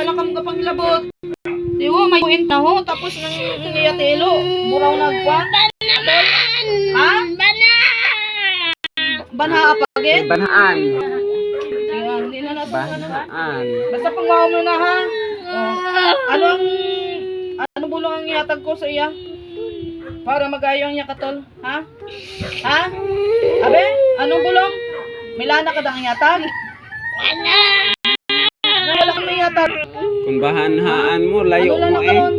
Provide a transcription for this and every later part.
lang kang kapangilabot. Diwo, may kuin na ho. Tapos nang niyatelo. Buraw nagkwan. Ha? Banha apagin? Banhaan. Ayan, hindi na natin Banhaan. Basta pangawa mo na ha. Ano bulong ang ihatag ko sa iya? Para mag-ayaw niya katol. Ha? Ha? Abe? Anong bulong? Milana ka dang ihatag? Wala kang ihatag. Kung bahanhaan mo, layo Ano mo na karon?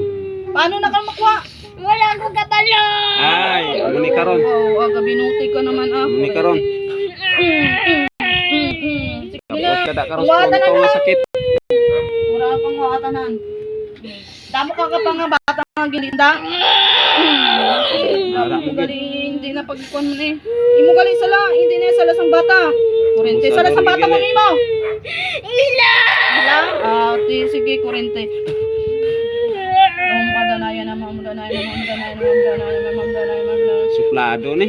Paano na ka makuha? Wala akong kabalo. Ay, muni karon. Oh, binuti ka naman ah. Muni karon. Sige Tapos na. kada karon Huwatan na ko na. masakit. Wala pang huwatanan. Damo ka pa nga bata nga gilinda. Wala Damo mo gali hindi na pagkuan mo eh. Imo gali sala, hindi na sala sang bata. Kurente sala sang bata mo nimo. Ila. Hala, sige kurente. Danayan na mamdanayan. Suplado ni.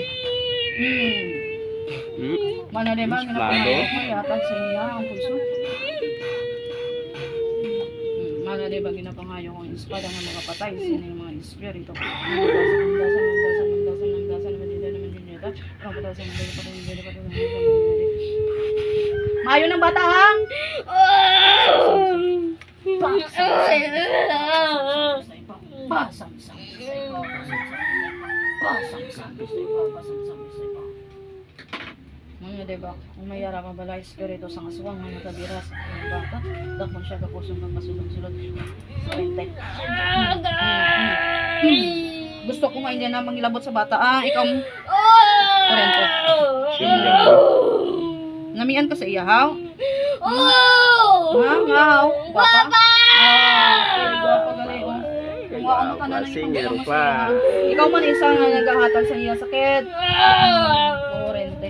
Mana de bang Suplado. mo yatag sa iya ang pulso. Mana de bang ginapangayo ko espada nga makapatay sino yung mga espiritu. Mayo ng bata ha? Mga diba, kung mayara pa bala espiritu sa kaswang mga nagkabiras ng bata, dakman siya kapusong ng kasulog-sulod. Sorente. Gusto ko nga hindi na mangilabot sa bata. Ikaw mo. Sorente. Namian ka sa iya, haw? Haw? Guwapa? Guwapa gali, oh. Kung ano ka na nang Singer ipagdala mo pa. sa iya. Ikaw man isa nga naghahatag sa iya sakit. Sorente.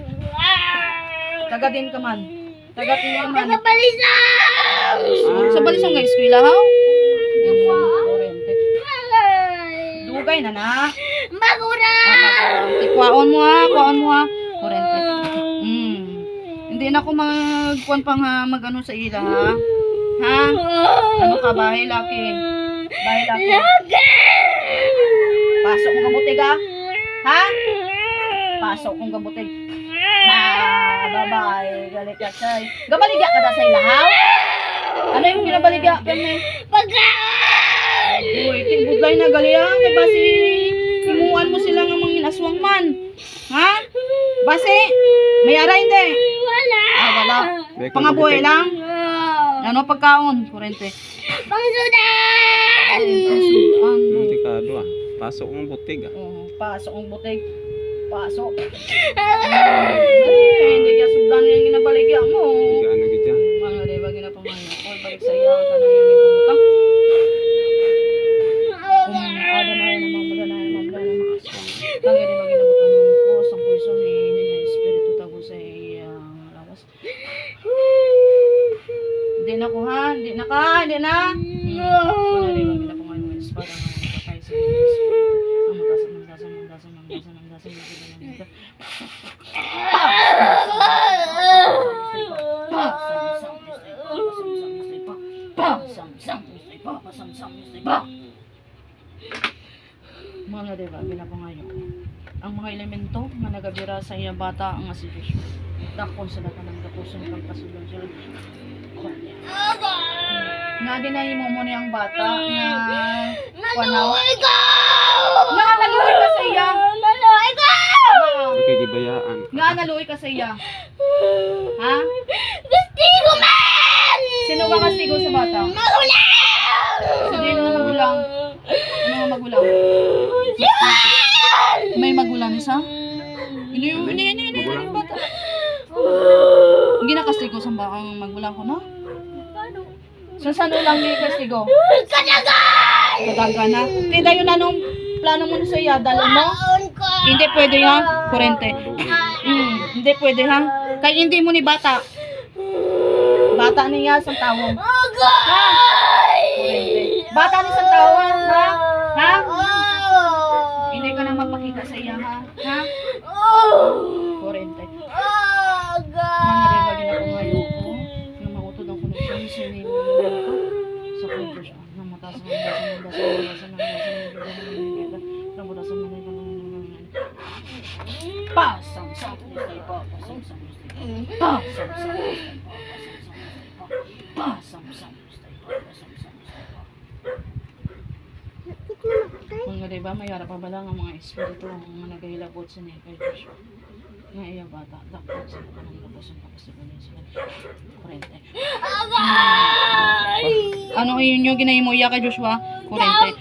Tagadin ka man. Tagadin ka man. Sa balisang nga eskwela, haw? Sorente. Dugay na na. Magura. Kuwaon mo ha. Kurente. Hindi na ako magkuhan pang mag-ano sa ila ha. Ha? Ano ka bahay laki? Bahay laki. Pasok mong kabutig ha? Ha? Pasok mong kabutig. Bye-bye. Galit ka say. Gabaligya ka na sa ila ha? Ano yung ginabaligya? Pagkaan. Uy, tigbudlay na galiya. Kaya basi, himuan mo sila nga mga aswang man. Ha? Basi, mayara hindi. Wala. Wala. Pangabuhay lang. Ano pagkaon? Kurente. Pangsudan. Delikado ah. Pasok mo butig ah. Pasok ang butig. Pasok. Hindi ka sudan yung ginabaligya mo. Ano gidya? Mga diba ginapamayo. All balik sa iya. Tanang yung ibumutang. Ada na yun naman mula na yun makaswang. Tangi diba ginabutang ko. Sang puso ni espiritu tago sa iyang lawas. Hindi na ko ha. Hindi na ka. Hindi na. Wala diba ginapamayo ng espada nga nakatay sa espiritu. Ang matasan. Mga diba, pinapangayo ko. Ang mga elemento nga nagabira sa iya bata ang asibisyo. Dakon sa datan ng kapuson kang kasulong-sulong. Nga din na mo ni ang bata nga panaw. Nga naluwi ka sa iya. Okay, gibayaan. Nga naluwi ka sa iya. Ha? Gustigo man. Sino ka kastigo sa bata? Magulang. Sige na magulang. Ano nga magulang? May magulang isa? Hindi yung bata. Hindi na kastigo sa ang magulang ko, no? Saan ulang ni kastigo? Kadaga na. Tida yun anong plano mo sa iya? Dalo mo? Hindi pwede ha? Kurente. Hindi pwede ha? Kaya hindi mo ni bata. Bata niya sa tawong. Ha? Kurente. Bata ni sa tawong, ha? Ha? Hindi ka na magpakita sa iya, ha? Ha? Kurente. Mga rin ba ginagawa ngayon ko? Yung mautod ang koneksyon, sinin mo nila ko? Sa pagkos, nang mataas ang pasang sa pustay pa, pasang sa pustay pa, pasang sa pustay pa, pasang sa pustay pa, pasang sa pustay pa. Kung nga diba, mayara pa ba lang ang mga espiritu ang mga nagahilabot sa niya kay Joshua. Nga iya bata, dapat sila pa ng labas ang kapasibulan sila. Kurente. Ano yun yung ginahimo iya kay Joshua? Kurente.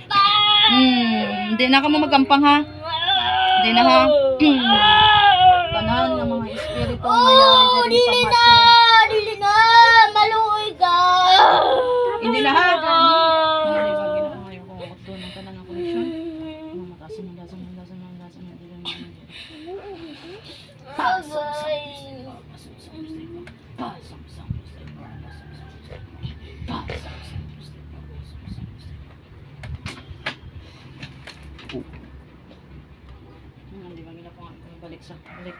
Hindi na ka mo magampang ha? Hindi na ha? Tanan ng mga espiritu ang mayari din pamacho. Dili na! Maluoy ka! Hindi na ha? Ano diba ginaayo ko doon ng tanan ng koneksyon? Ano matasan ng dasan ng dasan ng dasan ng dasan ng dasan. Pasang sa pustay pa, pasang sa pustay pa, pasang sa pustay pa, pasang sa pustay pa, pasang sa pustay pa, pasang sa pustay pa. Hindi ba gina po nga balik sa balik.